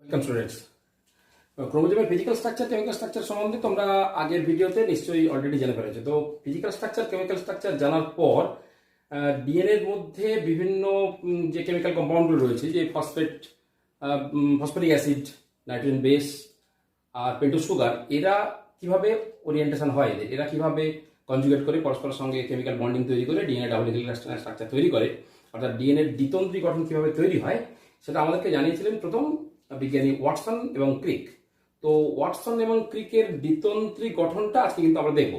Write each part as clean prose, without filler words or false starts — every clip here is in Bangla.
Welcome students. ক্রোমোজোমের ফিজিক্যাল স্ট্রাকচার কেমিক্যাল স্ট্রাকচার সম্বন্ধে তোমরা আগের ভিডিওতে নিশ্চয়ই অলরেডি জেনে ফেলেছো। তো ফিজিক্যাল স্ট্রাকচার কেমিক্যাল স্ট্রাকচার জানার পর ডিএনএর মধ্যে বিভিন্ন যে কেমিক্যাল কম্পাউন্ডগুলো রয়েছে, যে ফসফরিক অ্যাসিড, নাইট্রোজেন বেস আর পেন্টোজ সুগার, এরা কিভাবে ওরিয়েন্টেশন হয়, এরা কিভাবে কনজুগেট করে পরস্পরের সঙ্গে কেমিক্যাল বন্ডিং তৈরি করে ডিএনএ ডাবল হেলিক্যাল স্ট্রাকচার তৈরি করে, অর্থাৎ ডিএনএর দ্বিতন্ত্রী গঠন কিভাবে তৈরি হয় সেটা আমাদেরকে জানিয়েছিলেন প্রথম বিজ্ঞানী ওয়াটসন এবং ক্রিক। তো ওয়াটসন এবং ক্রিকের দ্বিতন্ত্রী গঠনটা আজকে কিন্তু আমরা দেখব।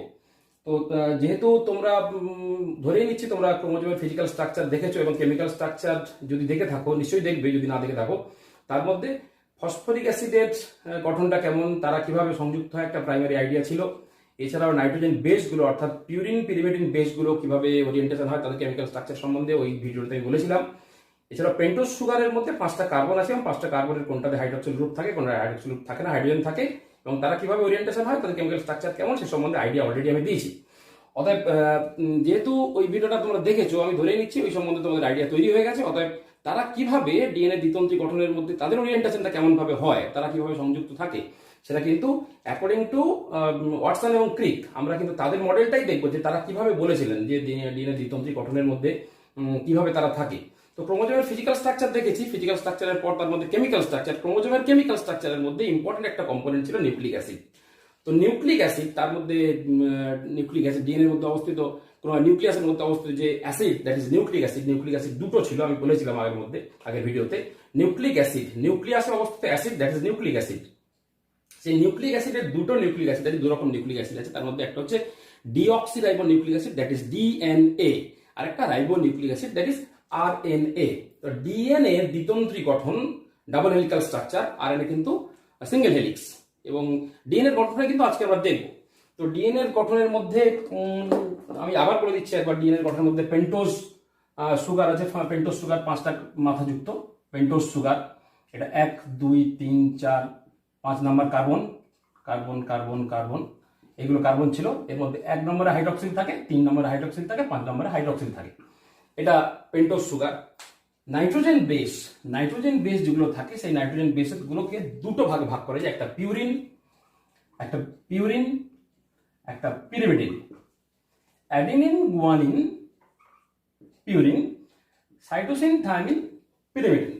তো যেহেতু তোমরা ধরেই নিচ্ছি তোমরা ক্রোমোজোমের ফিজিক্যাল স্ট্রাকচার দেখেছো এবং কেমিক্যাল স্ট্রাকচার যদি দেখে থাকো নিশ্চয়ই দেখবে, যদি না দেখে থাকো তার মধ্যে ফসফরিক অ্যাসিডের গঠনটা কেমন, তারা কিভাবে সংযুক্ত হয় একটা প্রাইমারি আইডিয়া ছিল। এছাড়াও নাইট্রোজেন বেসগুলো অর্থাৎ পিউরিন পিরিমিডিন বেসগুলো কিভাবে ওরিয়েন্টেশন হয় তাদের কেমিক্যাল স্ট্রাকচার সম্বন্ধে ওই ভিডিওতে আমি বলেছিলাম। এছাড়াও পেন্টোজ সুগারের মধ্যে 5টা কার্বন আছে এবং 5টা কার্বনের কোনটাতে হাইড্রক্সিল গ্রুপ থাকে, কোনটা হাইড্রক্সিল গ্রুপ থাকে না, হাইড্রোজেন থাকে, এবং তারা কিভাবে ওরিয়েন্টেশন হয় তাদের কেমিক্যাল স্ট্রাকচার কেমন সে সম্বন্ধে আইডিয়া অলরেডি আমি দিয়েছি। অতএব যেহেতু ওই ভিডিওটা তোমরা দেখেছো, আমি ধরেই নিচ্ছি ওই সম্বন্ধে তোমাদের আইডিয়া তৈরি হয়ে গেছে। অতএব তারা কিভাবে ডিএনএ দ্বিতন্ত্রী গঠনের মধ্যে তাদের ওরিয়েন্টেশনটা কেমন ভাবে হয়, তারা কিভাবে সংযুক্ত থাকে, সেটা কিন্তু অ্যাকর্ডিং টু ওয়াটসন এবং ক্রিক আমরা কিন্তু তাদের মডেলটাই দেখবো যে তারা কিভাবে বলেছিলেন যে ডিএনএ দ্বিতন্ত্রী গঠনের মধ্যে কিভাবে তারা থাকে। তো ক্রোমোজোমের ফিজিক্যাল স্ট্রাকচার দেখেছি, ফিজিক্যাল স্ট্রাকচারের পর তার মধ্যে কেমিক্যাল স্ট্রাকচার। ক্রোমোজোমের কেমিক্যাল স্ট্রাকচারের মধ্যে ইম্পর্টেন্ট একটা কম্পোনেন্ট ছিল নিউক্লিক অ্যাসিড। তো নিউক্লিক অ্যাসিড, তার মধ্যে নিউক্লিক অ্যাসিড ডিএনএর মধ্যে অবস্থিত, নিউক্লিয়াসের মধ্যে অবস্থিত যে acid, that is nucleic acid. Nucleic acid দুটো ছিল, আমি বলেছিলাম আগের ভিডিওতে। নিউক্লিক অ্যাসিড, নিউক্লিয়াসে অবস্থিত acid, that is nucleic acid. সেই নিউক্লিক অ্যাসিডের দুটো নিউক্লিক অ্যাসিড আছে, দু রকম নিউক্লিক অ্যাসিড আছে। তার মধ্যে একটা হচ্ছে deoxyribonucleic acid, that is DNA, আর একটা ribonucleic acid, that is RNA. তো ডিএনএ দ্বিতন্ত্রী গঠন, ডাবল হেলিক্যাল স্ট্রাকচার, আরএনএ কিন্তু সিঙ্গেল হেলিক্স। এবং ডিএনএর গঠনটা কিন্তু আজকে আমরা দেখব। তো ডিএনএর গঠনের মধ্যে আমি আবার বলে দিচ্ছি একবার, ডিএনএর গঠনের মধ্যে পেন্টোজ সুগার আছে। পেন্টোজ সুগার 5টা মাথাযুক্ত পেন্টোজ সুগার। এটা 1 2 3 4 5 number carbon, carbon carbon carbon, এগুলো কার্বন ছিল। এর মধ্যে 1 নম্বরে হাইড্রক্সিল থাকে, 3 নম্বরে হাইড্রক্সিল থাকে, 5 নম্বরে হাইড্রক্সিল থাকে। এটা pentose sugar. Nitrogen base, nitrogen base যেগুলো থাকে সেই নাইট্রোজেন বেস গুলোকে দুটো ভাগে ভাগ করে, একটা পিউরিন, একটা pyrimidine. Adenine, guanine, purine, cytosine, thymine, pyrimidine.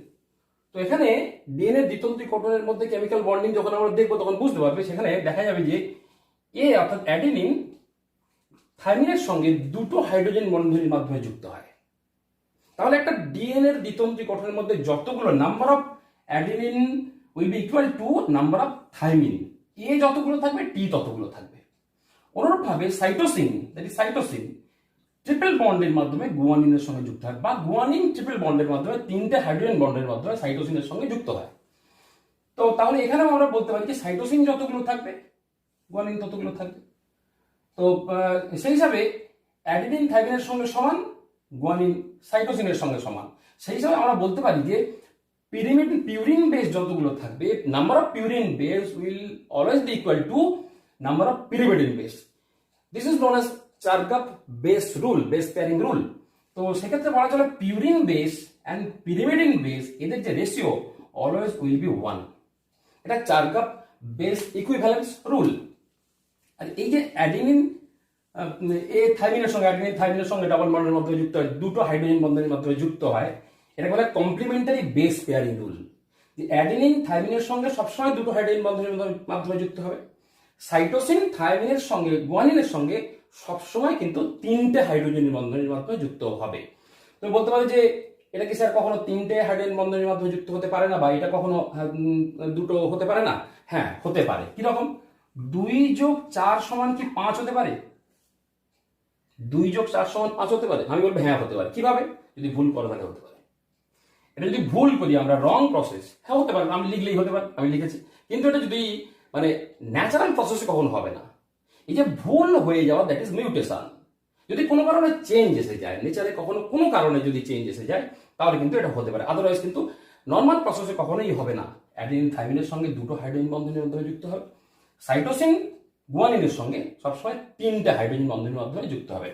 তো এখানে ডিএনএ দ্বিতন্ত্রী গঠনের মধ্যে কেমিক্যাল বন্ডিং যখন আমরা দেখবো তখন বুঝতে পারবে, সেখানে দেখা যাবে যে এ অর্থাৎ অ্যাডিনিন থাইমিনের সঙ্গে দুটো হাইড্রোজেন বন্ধনের মাধ্যমে যুক্ত হয়। তাহলে একটা ডিএনএ এর দ্বিতন্ত্রী গঠনের মধ্যে যতগুলো number of adenine will be equal to number of thymine. A যতগুলো থাকবে টি ততগুলো থাকবে। অনুরূপভাবে cytosine, that is cytosine, triple বন্ডের মাধ্যমে গুয়ানিনের সঙ্গে যুক্ত হয়, বা গুয়ানিন ট্রিপল বন্ডের মাধ্যমে 3টে হাইড্রোজেন বন্ডের মাধ্যমে সাইটোসিনের সঙ্গে যুক্ত হয়। তো তাহলে এখানেও আমরা বলতে পারি যে সাইটোসিন যতগুলো থাকবে গুয়ানিন ততগুলো থাকবে। তো সেই হিসাবে অ্যাডিনিন থাইমিনের সঙ্গে সমান, গুয়ানিন সাইটোসিনের সঙ্গে সমান। সেই হিসাবে আমরা বলতে পারি যে পিউরিন বেস যতগুলো থাকবে, number of purine base will always be equal to number of pyrimidine base. This is known as Chargaff base rule, base pairing rule. তো সেক্ষেত্রে বলা চলে purine base and pyrimidine base, এদের যে রেশিও অলওয়েজ উইল বি 1। এটা চারকাপ বেস ইকুইভ্যালেন্স রুল। আর এই যে অ্যাডিনিন থাইমিনের সঙ্গে ডাবল বন্ডের মাধ্যমে যুক্ত হয়, দুটো হাইড্রোজেন বন্ধনের মাধ্যমে যুক্ত হয়, এটা বলে complementary base pairing rule. Adenine থাইমিনের সঙ্গে সবসময় দুটো হাইড্রোজেন বন্ধনের মাধ্যমে যুক্ত হবে। সাইটোসিন থাইমিনের সঙ্গে গুয়ানিনের সঙ্গে সবসময় কিন্তু 3টে হাইড্রোজেন বন্ধনের মাধ্যমে যুক্ত হবে। তুমি বলতে পারো যে এটা কি স্যার কখনো 3টে হাইড্রোজেন বন্ধনের মাধ্যমে যুক্ত হতে পারে না, বা এটা কখনো দুটো হতে পারে না? হ্যাঁ, হতে পারে। কিরকম? 2 যোগ 4 সমান কি 5 হতে পারে? 2 যোগ 4 সমান 5 হতে পারে? আমি বলবো হ্যাঁ হতে পারে। কিভাবে? যদি ভুল করে তাহলে হতে পারে। এটা যদি ভুল করি আমরা, রং প্রসেস, হ্যাঁ হতে পারে, আমি লিখলেই হতে পারে, আমি লিখেছি। কিন্তু এটা যদি মানে ন্যাচারাল প্রসেসে কখনো হবে না। এই যে ভুল হয়ে যাওয়া, দ্যাট ইজ মিউটেশন। যদি কোনো কারণে চেঞ্জ এসে যায়, নেচারে কখনো কোনো কারণে যদি চেঞ্জ এসে যায়, তাহলে কিন্তু এটা হতে পারে। আদারওয়াইজ কিন্তু নর্মাল প্রসেসে কখনোই হবে না। অ্যাডিনিন থাইমিনের সঙ্গে দুটো হাইড্রোজেন বন্ধনের মাধ্যমে যুক্ত হবে। সাইটোসিন গুয়ানিনের সঙ্গে সবসময় 3টে হাইড্রোজেন বন্ধনের মাধ্যমে যুক্ত হবে।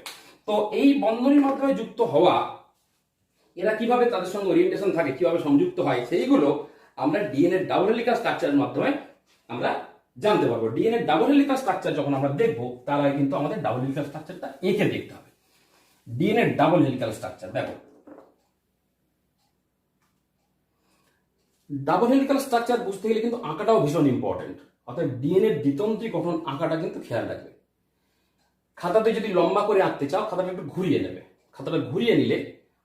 তো এই বন্ধনের মাধ্যমে যুক্ত হওয়া, এরা কিভাবে তাদের সঙ্গে ওরিয়েন্টেশন থাকে, কিভাবে সংযুক্ত হয়, সেইগুলো আমরা ডিএনএ ডাবল হেলিকাল স্ট্রাকচারের মাধ্যমে আমরা জানতে পারবো। ডিএনএ ডাবল হেলিকাল স্ট্রাকচার যখন আমরা দেখবো, তার আগে কিন্তু আমাদের ডাবল হেলিকাল স্ট্রাকচারটা এঁকে দেখতে হবে। ডিএনএ ডাবল হেলিকাল স্ট্রাকচার দেখো, ডাবল হেলিকাল স্ট্রাকচার বুঝতে গেলে কিন্তু আঁকাটাও ভীষণ ইম্পর্টেন্ট। অর্থাৎ ডিএনএ দ্বিতন্ত্রী গঠন আঁকাটা কিন্তু খেয়াল রাখবে। খাতাতে যদি লম্বা করে আঁকতে চাও, খাতাটা একটু ঘুরিয়ে নেবে। খাতাটা ঘুরিয়ে নিলে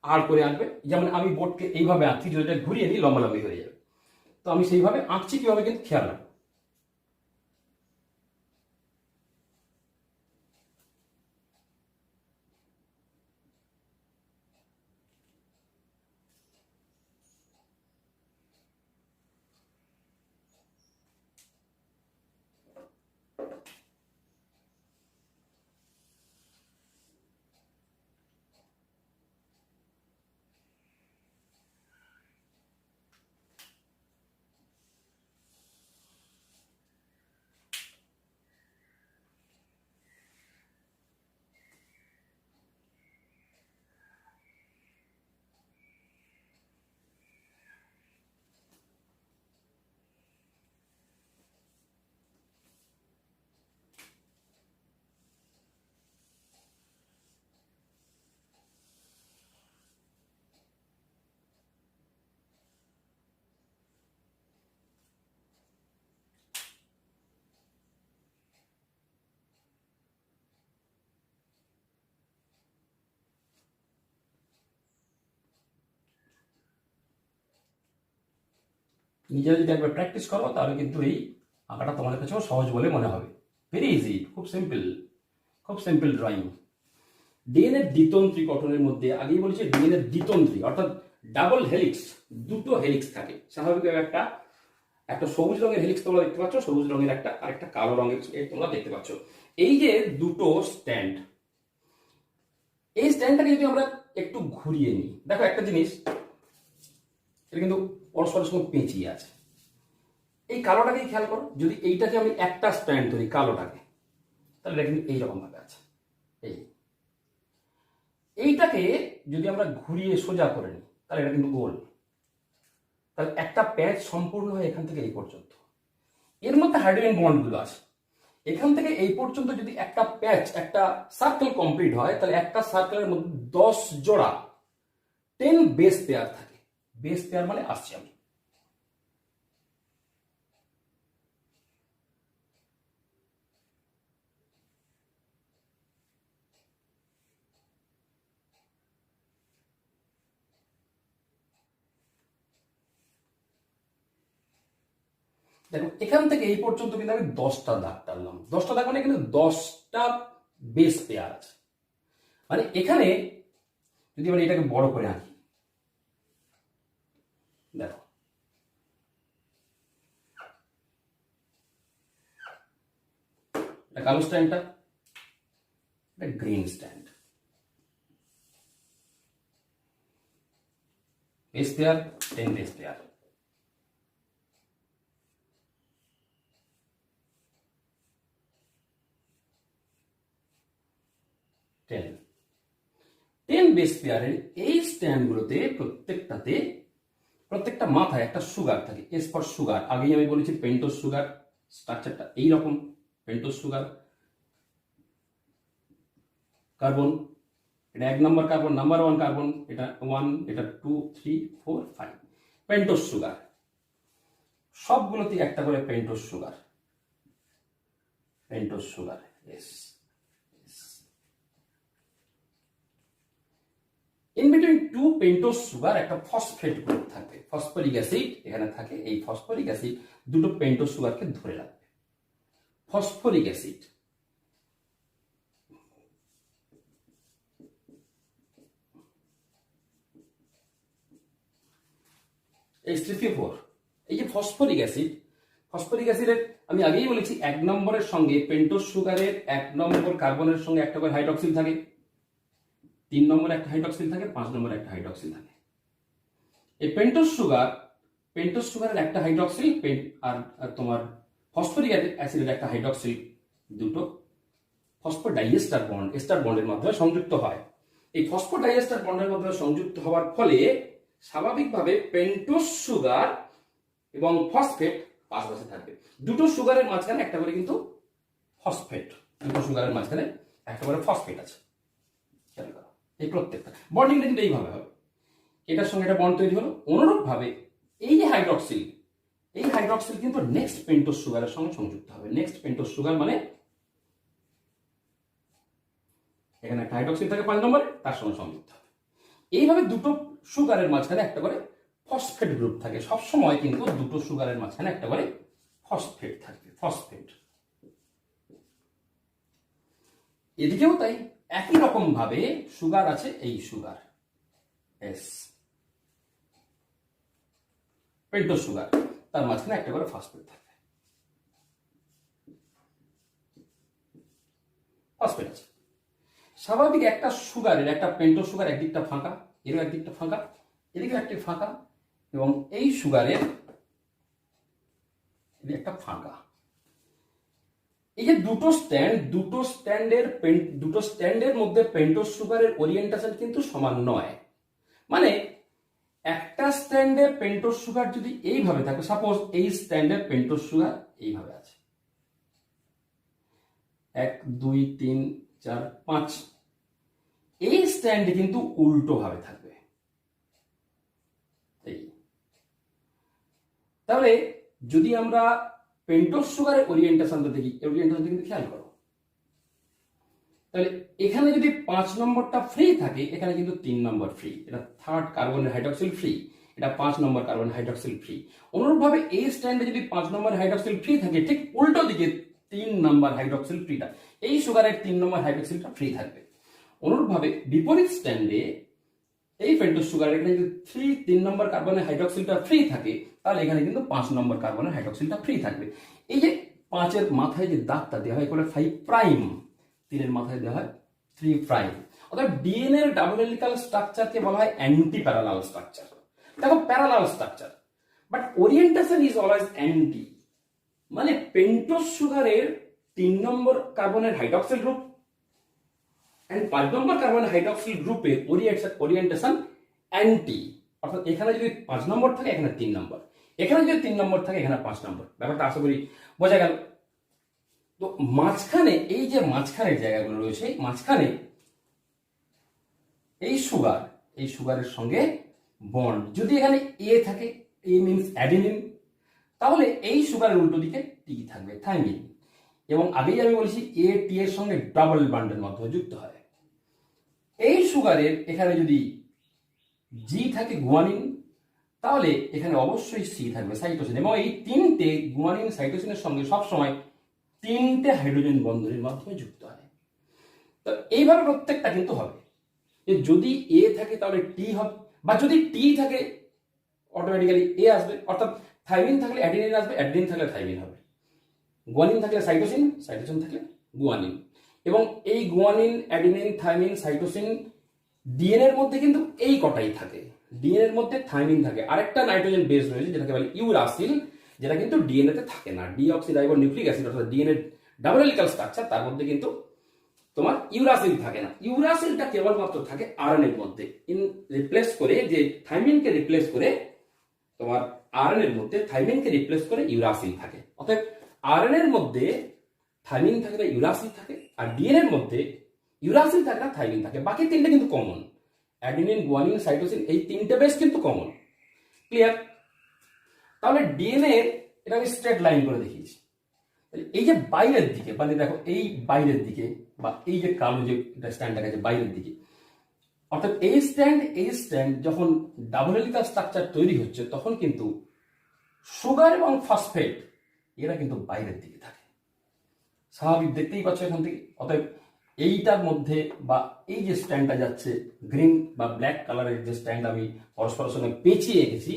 আর করে আঁকবে। যেমন আমি বোর্ডকে এইভাবে আঁকছি, যদি এটা ঘুরিয়ে নিই লম্বালম্বি হয়ে যাবে। তো আমি সেইভাবে আঁকছি কিভাবে কিন্তু খেয়াল রাখবো। নিজেরা যদি একবার প্র্যাকটিস করো, তাহলে কিন্তু এই আঁকাটা তোমাদের কাছেও সহজ বলে মনে হবে। ভেরি ইজি, খুব সিম্পল, খুব সিম্পল ড্রয়িং। ডিএনএ দ্বিতন্ত্রী গঠনের মধ্যে আগেই বলেছি, ডিএনএ দ্বিতন্ত্রী অর্থাৎ ডাবল হেলিক্স, দুটো হেলিক্স থাকে স্বাভাবিকভাবে। একটা সবুজ রঙের হেলিক্স তোমরা দেখতে পাচ্ছ, সবুজ রঙের আরেকটা কালো রঙের তোমরা দেখতে পাচ্ছ। এই যে দুটো স্ট্যান্ড, এই স্ট্যান্ডটাকে যদি আমরা একটু ঘুরিয়ে নিই, দেখো একটা জিনিস, এটা কিন্তু পরস্পরের সঙ্গে পেঁচিয়ে আছে। এই কালোটাকেই খেয়াল করো, যদি এইটাকে আমি একটা স্ট্যান্ড ধরি কালোটাকে, তাহলে এটা কিন্তু এইরকম ভাবে আছে। এইটাকে যদি আমরা ঘুরিয়ে সোজা করে নিই, তাহলে এটা কিন্তু গোল। তাহলে একটা প্যাচ সম্পূর্ণ হয় এখান থেকে এই পর্যন্ত। এর মধ্যে হাইড্রোজেন বন্ডগুলো আছে। এখান থেকে এই পর্যন্ত যদি একটা প্যাচ, একটা সার্কেল কমপ্লিট হয়, তাহলে একটা সার্কেলের মধ্যে 10 জোড়া 10 বেস পেয়ার থাকে। বেস পেয়ার মানে আসছে আমি, দেখো এখান থেকে এই পর্যন্ত কিন্তু আমি 10টা দাগ টানলাম। 10টা দাগ মানে এখানে 10টা বেস পেয়ার আছে। মানে এখানে যদি আমি এটাকে বড় করে আঁকি, দেখো কালো স্ট্যান্ডটা, green stand, base pair 10 base pair. Ten base পেয়ারের এই স্ট্যান্ডগুলোতে প্রত্যেকটা মাথায় একটা সুগার থাকে। এস ফর সুগার, আগেই আমি বলেছি পেন্টোজ সুগার স্ট্রাকচারটা এইরকম। পেন্টোজ সুগার, কার্বন, এটা 1 নম্বর কার্বন, নাম্বার 1 কার্বন, এটা 1, এটা 2, 3, 4, 5। পেন্টোজ সুগার, সবগুলোতে একটা করে pentose sugar. Pentose sugar, S. In between 2 pentose sugar একটা ফসফেট গ্রুপ থাকবে, ফসফরিক অ্যাসিড এখানে থাকে। এই ফসফরিক অ্যাসিড দুটো পেন্টোজ সুগারকে ধরে রাখবে। ফসফরিক অ্যাসিড, H3PO4, এই যে ফসফরিক অ্যাসিড, ফসফরিক অ্যাসিডের আমি আগেই বলেছি 1 নম্বরের সঙ্গে পেন্টোজ সুগারের 1 নম্বর কার্বনের সঙ্গে একটা করে হাইড্রক্সিল থাকে, 3 নম্বরে একটা হাইড্রক্সিল থাকে, 5 নম্বরে একটা হাইড্রক্সিল থাকে। এই পেন্টোজ সুগারের একটা হাইড্রক্সিল আর তোমার ফসফরিক অ্যাসিডের একটা হাইড্রক্সিল, দুটো ফসফোডাইএস্টার বন্ড, এস্টার বন্ডের মাধ্যমে সংযুক্ত হয়। এই ফসফোডাইএস্টার বন্ডের মাধ্যমে সংযুক্ত হওয়ার ফলে স্বাভাবিকভাবে পেন্টোজ সুগার এবং ফসফেট পাশাপাশি থাকবে। দুটো সুগারের মাঝখানে একটা করে কিন্তু ফসফেট, দুটো সুগারের মাঝখানে একটা করে ফসফেট আছে। খেয়াল করো, এই প্রত্যেকটা বন্ডিংটা কিন্তু এইভাবে হবে, এটার সঙ্গে একটা বন্ড তৈরি হলো। অনুরূপ ভাবে এই যে হাইড্রক্সিল, এই হাইড্রক্সিল কিন্তু নেক্সট পেন্টোজ সুগারের সঙ্গে সংযুক্ত হবে। নেক্সট পেন্টোজ সুগার মানে এখানে একটা হাইড্রক্সিল থাকে 5 নম্বরে, তার সঙ্গে সংযুক্ত হবে। এইভাবে দুটো সুগারের মাঝখানে একটা করে ফসফেট গ্রুপ থাকে। সবসময় কিন্তু দুটো সুগারের মাঝখানে একটা করে ফসফেট থাকবে, ফসফেট। এদিকেও তাই, একই রকম ভাবে সুগার আছে, এই সুগার এস পেন্টোজ সুগার, তার মাঝখানে একটা করে ফসফেট থাকবে, ফসফেট আছে। স্বাভাবিক একটা সুগারের, একটা পেন্টোজ সুগার একদিকটা ফাঁকা, এরও একদিকটা ফাঁকা, এদিকে একটি ফাঁকা, এবং এই সুগারের একটা ফাঁকা। এই যে দুটো স্ট্যান্ড, দুটো স্ট্যান্ডের মধ্যে পেন্টোজ সুগারের ওরিয়েন্টেশন কিন্তু সমান নয়। মানে একটা স্ট্যান্ডে পেন্টোজ সুগার যদি এইভাবে থাকে, সাপোজ এই স্ট্যান্ডে পেন্টোজ সুগার এইভাবে আছে, 1 2 3 4 5, এই স্ট্যান্ডে কিন্তু উল্টো ভাবে থাকবে। তাহলে যদি আমরা পেন্টোজ সুগারের ওরিয়েন্টেশনটা দেখি, ওরিয়েন্টেশনটা কিন্তু খেয়াল করো, তাহলে এখানে যদি 5 নম্বরটা ফ্রি থাকে, এখানে কিন্তু 3 নম্বর ফ্রি, এটা থার্ড কার্বনের হাইড্রক্সিল ফ্রি, এটা 5 নম্বর কার্বন হাইড্রক্সিল ফ্রি। অনুরূপভাবে এই স্ট্যান্ডে যদি 5 নম্বর হাইড্রক্সিল ফ্রি থাকে, ঠিক উল্টো দিকে 3 নম্বর হাইড্রক্সিল ফ্রিটা, এই সুগারের 3 নম্বর হাইড্রক্সিলটা ফ্রি থাকবে। অনুরূপভাবে বিপরীত স্ট্যান্ডে এই পেন্টোজ সুগারের এখানে যদি 3 নম্বর কার্বনের হাইড্রক্সিলটা ফ্রি থাকে, তাহলে এখানে কিন্তু 5 নম্বর কার্বনের হাইড্রক্সিলটা ফ্রি থাকবে। এই যে 5-এর মাথায় যে দাগটা দেওয়া হয়, 5 প্রাইম, 3-এর মাথায় দেওয়া হয় 3 প্রাইম। অর্থাৎ ডিএনএ এর ডাবল হেলিক্যাল স্ট্রাকচারকে বলা হয় অ্যান্টি প্যারালাল স্ট্রাকচার। দেখো parallel structure, but orientation is always anti. মানে পেন্টোজ সুগারের 3 নম্বর কার্বনের হাইড্রক্সিল গ্রুপ এন্ড 5 নম্বর কার্বনের হাইড্রক্সিল গ্রুপের ওরিয়েন্টেশন অ্যান্টি। অর্থাৎ এখানে যদি 5 নম্বর থাকে, এখানে 3 নম্বর, এখানে যদি 3 নম্বর থাকে, এখানে 5 নম্বর। ব্যাপারটা আশা করি বোঝা গেল। তো মাঝখানে এই যে মাঝখানের জায়গাগুলো রয়েছে, মাঝখানে এই সুগারের সঙ্গে বন্ড যদি এখানে এ থাকে, এ মিনস অ্যাডিনিন, তাহলে এই সুগারের উল্টো দিকে টি থাকবে, থাইমিন। এবং আগেই আমি বলেছি এ টি এর সঙ্গে ডাবল বন্ডের মাধ্যমে যুক্ত হয়। এই সুগারের এখানে যদি জি থাকে, গুয়ানিন, তাহলে এখানে অবশ্যই সি থাকবে, সাইটোসিন। এবং এই 3টে গুয়ানিন সাইটোসিনের সঙ্গে সবসময় 3টে হাইড্রোজেন বন্ধনের মাধ্যমে যুক্ত হয়। তো এইভাবে প্রত্যেকটা কিন্তু হবে, যে যদি এ থাকে তাহলে টি হবে, বা যদি টি থাকে অটোমেটিক্যালি এ আসবে। অর্থাৎ থাইমিন থাকলে অ্যাডিনিন আসবে, অ্যাডিনিন থাকলে থাইমিন হবে, গুয়ানিন থাকলে সাইটোসিন, সাইটোসিন থাকলে গুয়ানিন। এবং এই গুয়ানিন, অ্যাডিনিন, থাইমিন, সাইটোসিন ডিএনএর মধ্যে কিন্তু এই কটাই থাকে। ডিএনএর মধ্যে থাইমিন থাকে, আরেকটা নাইট্রোজেন বেস রয়েছে যেটাকে বলে ইউরাসিল, যেটা কিন্তু ডিএনএ তে থাকে না। ডিঅক্সিরাইবোনিউক্লিক অ্যাসিড অর্থাৎ ডিএনএ ডাবল হেলিক্যাল স্ট্রাকচার, তার মধ্যে কিন্তু তোমার ইউরাসিল থাকে না। ইউরাসিলটা কেবলমাত্র থাকে আরএনএ এর মধ্যে, রিপ্লেস করে, যে থাইমিনকে রিপ্লেস করে তোমার আরএনএ এর মধ্যে থাইমিনকে রিপ্লেস করে ইউরাসিল থাকে। অতএব আরএনএ এর মধ্যে থাইমিন থাকে না, ইউরাসিল থাকে, আর ডিএনএ এর মধ্যে ইউরাসিল থাকে না, থাইমিন থাকে। বাকি 3টে কিন্তু কমন, অ্যাডিনিন, গুয়ানিন, সাইটোসিন, এই 3টে বেস কিন্তু কমন। ক্লিয়ার? তাহলে ডিএনএ এটা আমি স্ট্রেট লাইন করে দেখিয়েছি। এই যে বাইরের দিকে, মানে দেখো এই বাইরের দিকে, বা এই যে কালো যে স্ট্যান্ড দেখা যায় বাইরের দিকে, অর্থাৎ এই স্ট্যান্ড যখন ডাবল হেলিক্যাল স্ট্রাকচার তৈরি হচ্ছে, তখন কিন্তু সুগার এবং ফসফেট এরা কিন্তু বাইরের দিকে থাকে, স্বাভাবিক, দেখতেই পাচ্ছ এখান থেকে। অতএব এইটার মধ্যে, বা এই যে স্ট্যান্ডটা যাচ্ছে গ্রিন বা ব্ল্যাক কালারের যে স্ট্যান্ড আমি পরস্পরের সঙ্গে পেঁচিয়ে এঁকেছি,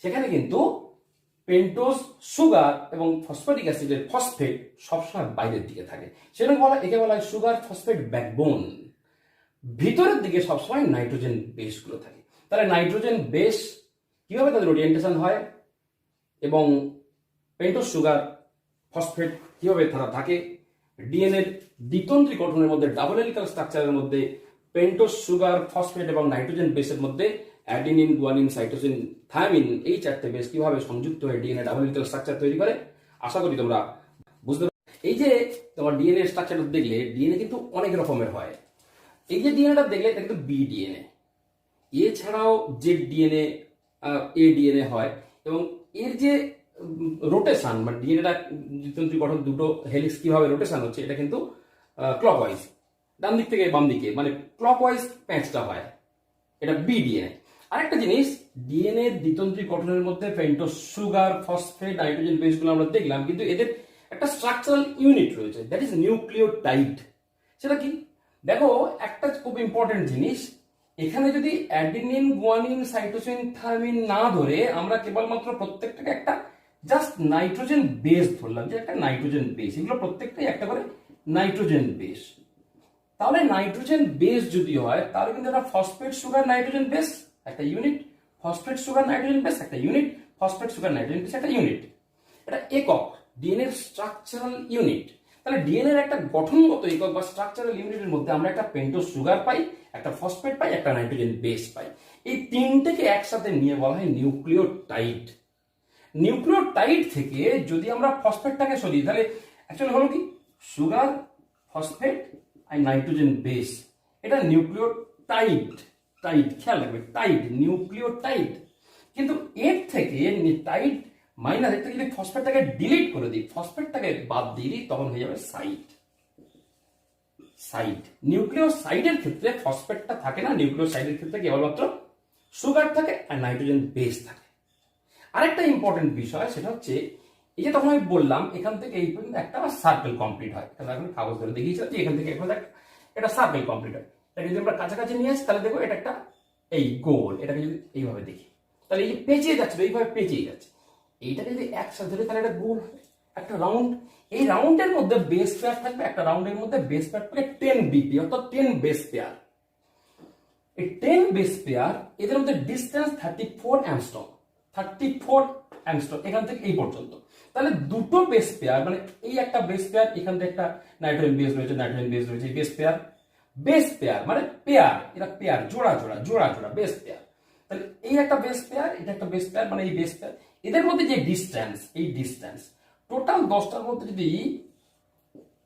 সেখানে কিন্তু পেন্টোজ সুগার এবং ফসফেটিক অ্যাসিডের ফসফেট সবসময় বাইরের দিকে থাকে। সেরকম একে বলা হয় সুগার ফসফেট ব্যাকবোন। ভিতরের দিকে সবসময় নাইট্রোজেন বেসগুলো থাকে। তাহলে নাইট্রোজেন বেস কিভাবে তাদের ওরিয়েন্টেশন হয়, এবং পেন্টোজ সুগার ফসফেট কিভাবে তারা থাকে, ডিএনএর দ্বিতন্ত্রী গঠনের মধ্যে, ডাবল হেলিক্যাল স্ট্রাকচারের মধ্যে পেন্টোজ সুগার, ফসফেট এবং নাইট্রোজেন বেসের মধ্যে অ্যাডিনিন, গুয়ানিন, সাইটোসিন, থায়ামিন, এই 4টে বেস কিভাবে সংযুক্ত হয়ে ডিএনএ ডাবল হেলিক্যাল স্ট্রাকচার তৈরি করে আশা করি তোমরা বুঝতে পারবে। এই যে তোমার ডিএনএ স্ট্রাকচারটা দেখলে, ডিএনএ কিন্তু অনেক রকমের হয়। এই যে ডিএনএটা দেখলে এটা কিন্তু বি ডিএনএ, এছাড়াও জেড ডিএনএ, এ ডিএনএ হয়। এবং এর যে রোটেশন, মানে ডিএনএটা দ্বিতন্ত্রী গঠন, দুটো হেলিক্স কিভাবে রোটেশন হচ্ছে, এটা কিন্তু ক্লকওয়াইজ, ডান দিক থেকে বাম দিকে, মানে ক্লকওয়াইজ প্যাঁচটা হয়, এটা বি ডিএনএ। আরেকটা জিনিস, ডিএনএ দ্বিতন্ত্রী গঠনের মধ্যে পেন্টোজ সুগার, ফসফেট, নাইট্রোজেন বেসগুলো আমরা দেখলাম, কিন্তু এদের একটা স্ট্রাকচারাল ইউনিট রয়েছে, দ্যাট ইজ নিউক্লিওটাইড। সেটা কি দেখো, একটা খুব ইম্পর্টেন্ট জিনিস, এখানে যদি অ্যাডিনিন, গুয়ানিন, সাইটোসিন, থায়ামিন না ধরে আমরা কেবলমাত্র প্রত্যেকটাকে একটা জাস্ট নাইট্রোজেন বেস ধরলাম, যে একটা নাইট্রোজেন বেস, এগুলো প্রত্যেকটাই একটা করে নাইট্রোজেন বেস, তাহলে নাইট্রোজেন বেস যদি হয় তাহলে কিন্তু এটা ফসফেট সুগার নাইট্রোজেন বেস একটা unit, phosphate sugar nitrogen base একটা unit, phosphate sugar nitrogen base একটা ইউনিট। এটা একক ডিএনএর স্ট্রাকচারাল ইউনিট। তাহলে ডিএনএর একটা গঠনগত একক বা স্ট্রাকচারাল ইউনিটের মধ্যে আমরা একটা পেন্টোজ সুগার পাই, একটা ফসফেট পাই, একটা নাইট্রোজেন বেস পাই। এই তিনটেকে একসাথে নিয়ে বলা হয় নিউক্লিওটাইড। নিউক্লিওটাইড থেকে যদি আমরা ফসফেটটাকে সরিয়ে, তাহলে অ্যাকচুয়ালি হলো কি, সুগার, ফসফেট আর নাইট্রোজেন বেস, এটা নিউক্লিওটাইড। টাইড, খেয়াল রাখবে, টাইড, নিউক্লিওটাইড। কিন্তু এর থেকে টাইড মাইনাস, এর থেকে যদি ফসফেটটাকে ডিলিট করে দিই, ফসফেটটাকে বাদ দিয়ে দিই, তখন হয়ে যাবে সাইড। সাইড, নিউক্লিওসাইডের ক্ষেত্রে ফসফেটটা থাকে না, নিউক্লিওসাইডের ক্ষেত্রে কেবলমাত্র সুগার থাকে আর নাইট্রোজেন বেস থাকে। আরেকটা ইম্পর্টেন্ট বিষয়, সেটা হচ্ছে এই যে তখন আমি বললাম এখান থেকে এই পর্যন্ত একটা সার্কেল কমপ্লিট হয়, এখন কাগজ ধরে দেখিয়েছিলাম যে এখান থেকে একটা সার্কেল কমপ্লিট হয়। এটা যদি আমরা কাছাকাছি নিয়ে আসি তাহলে দেখো এটা একটা এই গোল, এটাকে যদি এইভাবে দেখি তাহলে এই যে পেঁচিয়ে যাচ্ছে, এইভাবে পেঁচিয়ে যাচ্ছে, এইটাকে যদি একসাথে ধরে তাহলে এটা গোল হবে, একটা রাউন্ড। এই রাউন্ডের মধ্যে বেস পেয়ার থাকবে, একটা রাউন্ডের মধ্যে বেস পেয়ার থাকবে 10 বিপি, অর্থাৎ 10 বেস পেয়ার। এই 10 বেস পেয়ার, এদের মধ্যে ডিসটেন্স 34 অ্যাংস্ট্রম, 34 অ্যাংস্ট্রম এখান থেকে এই পর্যন্ত। তাহলে দুটো বেস পেয়ার, মানে এই একটা বেস পেয়ার, এখান থেকে একটা নাইট্রোজেন বেস রয়েছে, নাইট্রোজেন বেস রয়েছে, বেস পেয়ার, বেস পেয়ার মানে পেয়ার, এটা পেয়ার, জোড়া জোড়া জোড়া জোড়া বেস পেয়ার। তাহলে এই একটা বেস পেয়ার, এটা একটা বেস পেয়ার, মানে এই বেস পেয়ার, এদের মধ্যে যে ডিসটেন্স, এই ডিসটেন্স টোটাল 10টার মধ্যে যদি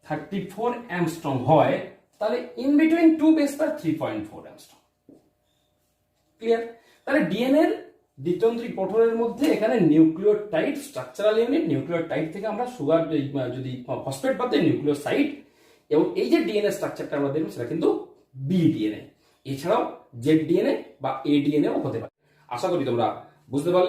34 অ্যাংস্ট্রম হয়, তাহলে in between two base pair 3.4 angstrom. Clear? তাহলে ডিএনএ এর দ্বিতন্ত্রী গঠনের মধ্যে এখানে নিউক্লিওটাইড স্ট্রাকচারাল ইউনিট, নিউক্লিওটাইড থেকে আমরা সুগার যদি ফসফেট বাদ দিই, নিউক্লিওসাইড, এবং এই যে ডিএনএ স্ট্রাকচারটা আমরা দেখব সেটা কিন্তু বি ডিএনএ। এছাড়াও জেড ডিএনএ বা এ ডিএনএও হতে পারে। আশা করি তোমরা বুঝতে পারলে।